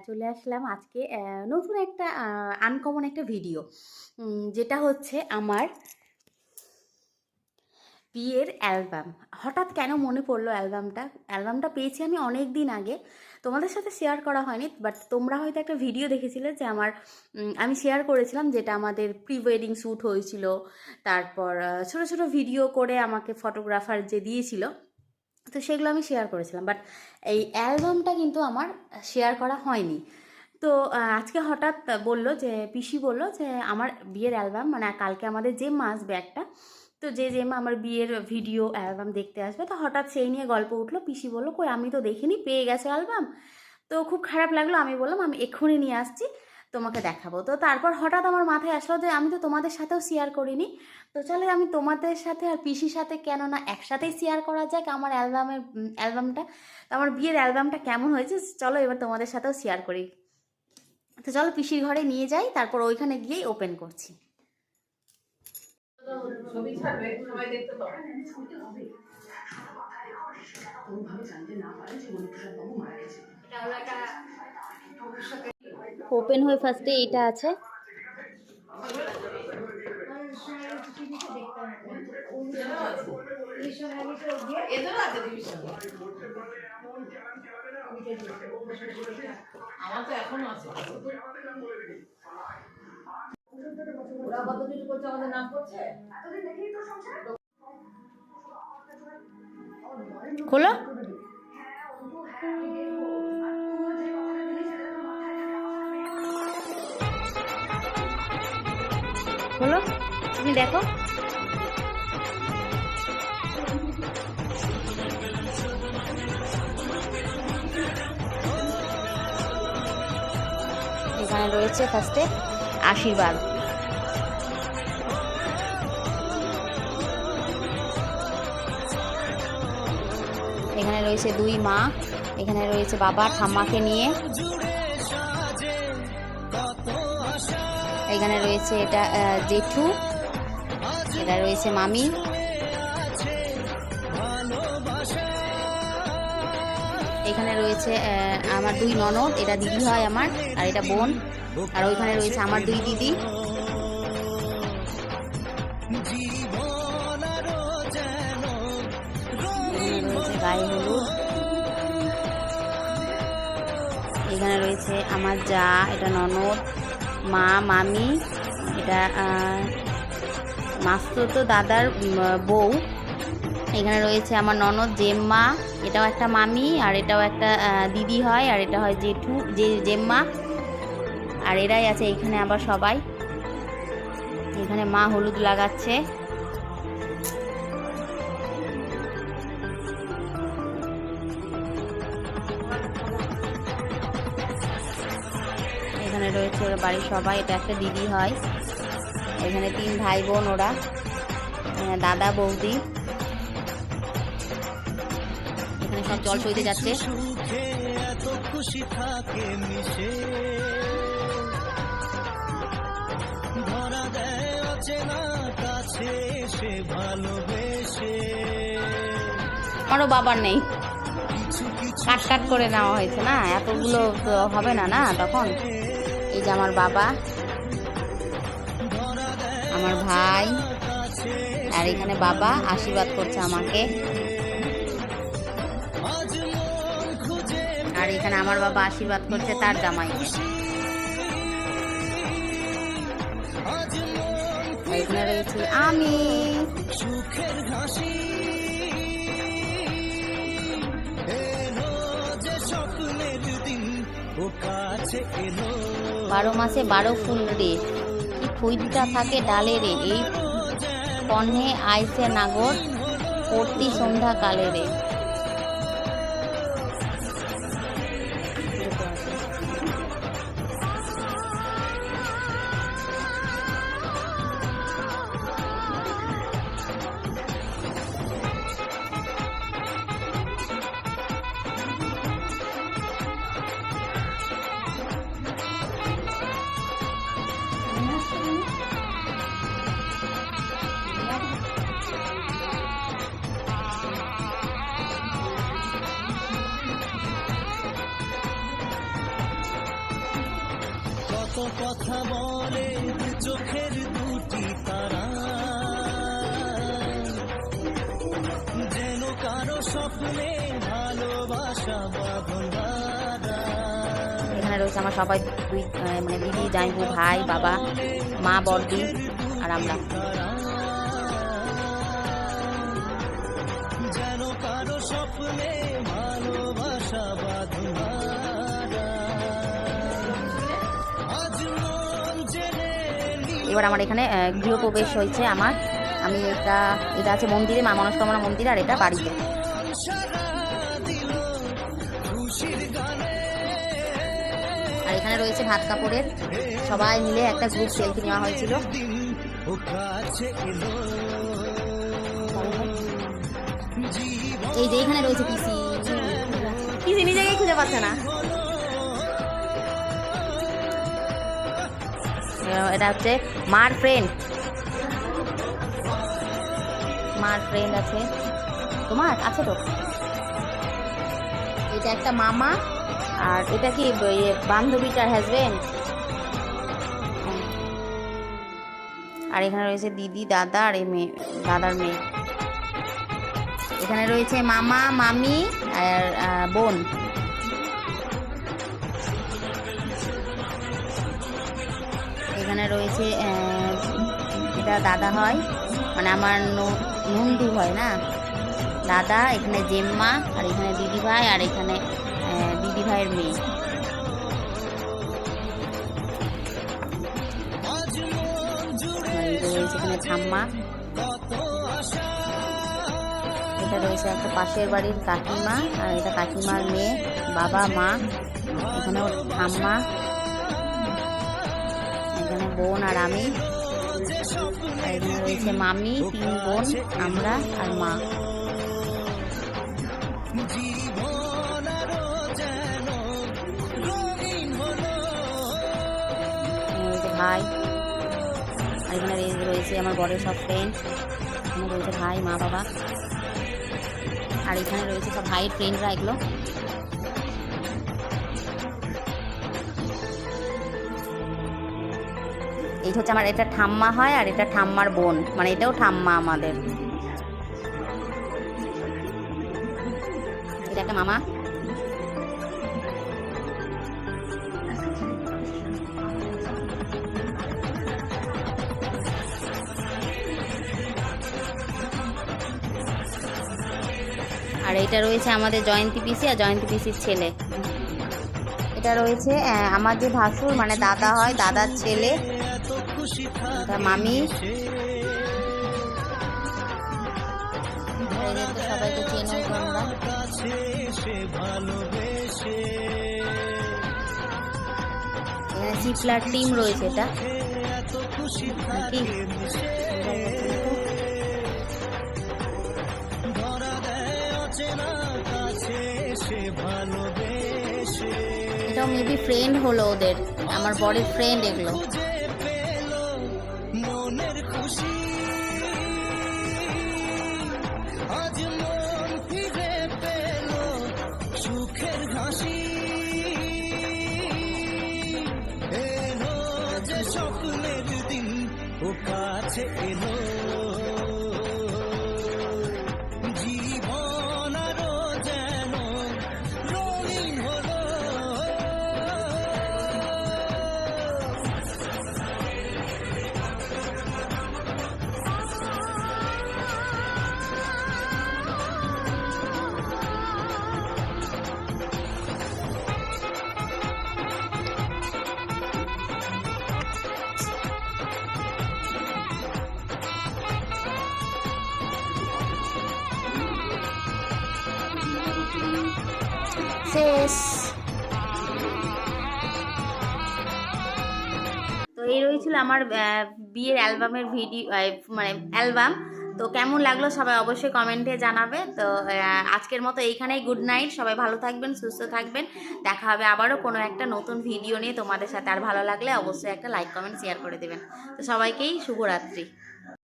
চলে আসলাম আজকে নতুন একটা আনকমন একটা ভিডিও, যেটা হচ্ছে আমার বিয়ের অ্যালবাম। হঠাৎ কেন মনে পড়লো অ্যালবামটা পেয়েছি আমি অনেক দিন আগে, তোমাদের সাথে শেয়ার করা হয়নি, বাট তোমরা হয়তো একটা ভিডিও দেখেছিলে যে আমি শেয়ার করেছিলাম, যেটা আমাদের প্রি ওয়েডিং শ্যুট হয়েছিল। তারপর ছোট ছোট ভিডিও করে আমাকে ফটোগ্রাফার যে দিয়েছিল, তো সেগুলো আমি শেয়ার করেছিলাম, বাট এই অ্যালবামটা কিন্তু আমার শেয়ার করা হয়নি। তো আজকে হঠাৎ পিসি বলল যে আমার বিয়ের অ্যালবাম, মানে কালকে আমাদের জেম্মা আসবে একটা, তো জেম্মা আমার বিয়ের ভিডিও অ্যালবাম দেখতে আসবে, তো হঠাৎ সেই নিয়ে গল্প উঠলো। পিসি বললো, কই আমি তো দেখিনি, পেয়ে গেছে অ্যালবাম। তো খুব খারাপ লাগলো, আমি বললাম আমি এক্ষুনি নিয়ে আসছি, তোমাকে দেখাবো। তো তারপর হঠাৎ আমার মাথায় আসলো যে আমি তো তোমাদের সাথেও শেয়ার করিনি, তো চলো আমি তোমাদের সাথে আর পিসির সাথে কেন না একসাথেই শেয়ার করা যাক আমার অ্যালবামটা। তো আমার বিয়ের অ্যালবামটা কেমন হয়েছে চলো এবার তোমাদের সাথেও শেয়ার করি। তো চলো পিসির ঘরে নিয়ে যাই, তারপর ওইখানে গিয়েই ওপেন করছি। ছবি ছাড়বে, সবাই দেখতে পাবে। ওপেন হয়ে ফার্স্টে এইটা আছে, আমার তো এখনো আছে। ওরা কত কিছু করছে, আমাদের নাম করছে। খোলো। খোলো, তুমি দেখো। এখানে রয়েছে ফার্স্টে আশীর্বাদ, এখানে রয়েছে দুই মা, এখানে রয়েছে বাবা ঠাম্মাকে নিয়ে, এখানে রয়েছে এটা জেঠু, এটা রয়েছে মামি, এখানে রয়েছে আমার দুই ননদ, এটা দিদি হয় আমার, আর এটা বোন, আর ওইখানে রয়েছে আমার দুই দিদি। গায়ে হলুদ, এখানে রয়েছে আমার যা, এটা ননদ, মা, মামি, এটা মাস্তুতো দাদার বউ, এখানে রয়েছে আমার ননদ জেম্মা, এটাও একটা মামি, আর এটাও একটা দিদি হয়, আর এটা হয় জেঠু জেম্মা, আর এরাই আছে এখানে আবার সবাই। এখানে মা হলুদ লাগাচ্ছে, এখানে রয়েছে ওরা বাড়ির সবাই, এটা একটা দিদি হয়, এখানে তিন ভাই বোন, ওরা দাদা বৌদি, এখানে সব জল সইতে যাচ্ছে। আমারও বাবার নেই, কাট করে নেওয়া হয়েছে না, এতগুলো তো হবে না না তখন। এই যে আমার বাবা, আমার ভাই, আর এখানে বাবা আশীর্বাদ করছে আমাকে, আর এখানে আমার বাবা আশীর্বাদ করছে তার জামাইকে। এখানে রয়েছি আমি, 12 মাসে 12 ফুল রে, কি ফুইটা থাকে ডালে রে, এই কণ্ঠে আইসে নাগর, প্রতি সন্ধ্যা কালে রে। কথা বলে চোখের দুটি তারা, যেন কারো স্বপ্নে ভালোবাসা বাঁধন বাঁধা। এখানে রয়েছে আমার সবাই মানে দিদি, জামাইবু, ভাই, বাবা, মা, বড়দি আর আমরা। যেন কারো স্বপ্নে ভালোবাসা বাঁধন বাঁধা। আজ মন জেনে এবার আমার এখানে গৃহপ্রবেশ হয়েছে আমার। আমি এটা আছে মন্দিরে, মা মনস্কামনা মন্দির, আর এটা বাড়িতে। আর এখানে রয়েছে ভাত কাপড়ের, সবাই মিলে একটা গ্রুপ সেলফি নেওয়া হয়েছিল। এই যে এখানে রয়েছে পিসি, পিসি নিজেকেই খুঁজে পাচ্ছে না। এটা হচ্ছে মার ফ্রেন্ড, মার ফ্রেন্ড আছে। তোমার আছে তো? এটা একটা মামা, আর এটা কি বান্ধবীটার হাজবেন্ড। আর এখানে রয়েছে দিদি, দাদা আর এই মেয়ে, দাদার মেয়ে। এখানে রয়েছে মামা, মামি আর বোন। এখানে রয়েছে এটা দাদা হয়, মানে আমার নন্দু হয় না, দাদা। এখানে জেম্মা, আর এখানে দিদি ভাই, আর এখানে দিদি ভাইয়ের মেয়ে। রয়েছে এখানে ঠাম্মা। এটা রয়েছে একটা পাশের বাড়ির কাকিমা, আর এটা কাকিমার মেয়ে, বাবা, মা। এখানেও ঠাম্মা, এখানে বোন আর আমি। আর এখানে রয়েছে মামি, 3 বোন, আমরা আর মা। ভাই, আর এখানে রয়েছে আমার বড়ের সব ফ্রেন্ড। এখানে রয়েছে ভাই, মা, বাবা, আর এখানে রয়েছে সব ভাইয়ের ফ্রেন্ডরা। এগুলো এই হচ্ছে আমার, এটা ঠাম্মা হয়, আর এটা ঠাম্মার বোন, মানে এটাও ঠাম্মা আমাদের। এটা একটা মামা। আর এটা রয়েছে আমাদের জয়ন্তী পিসি আর জয়ন্তী পিসির ছেলে। এটা রয়েছে আমার যে ভাসুর, মানে দাদা হয়, দাদার ছেলে। এটা মামি। সবাইকে চেনো তোমরা। এখানে সিপলার টিম রয়েছে, এটা নাকি? এটাও মেবি ফ্রেন্ড হলো ওদের, আমার বড়ের ফ্রেন্ড এগুলো। সুখের হাসি এলো যে স্বপ্নের দিন ও কাছে এলো, জীবন আরো যেন রঙিন হলো। শেষ। তো এই রয়েছিল আমার বিয়ের অ্যালবামের ভিডিও, মানে অ্যালবাম। তো কেমন লাগলো সবাই অবশ্যই কমেন্টে জানাবে। তো আজকের মতো এইখানেই গুড নাইট। সবাই ভালো থাকবেন, সুস্থ থাকবেন। দেখা হবে আবারও কোনো একটা নতুন ভিডিও নিয়ে তোমাদের সাথে। আর ভালো লাগলে অবশ্যই একটা লাইক, কমেন্ট, শেয়ার করে দেবেন। তো সবাইকেই শুভরাত্রি।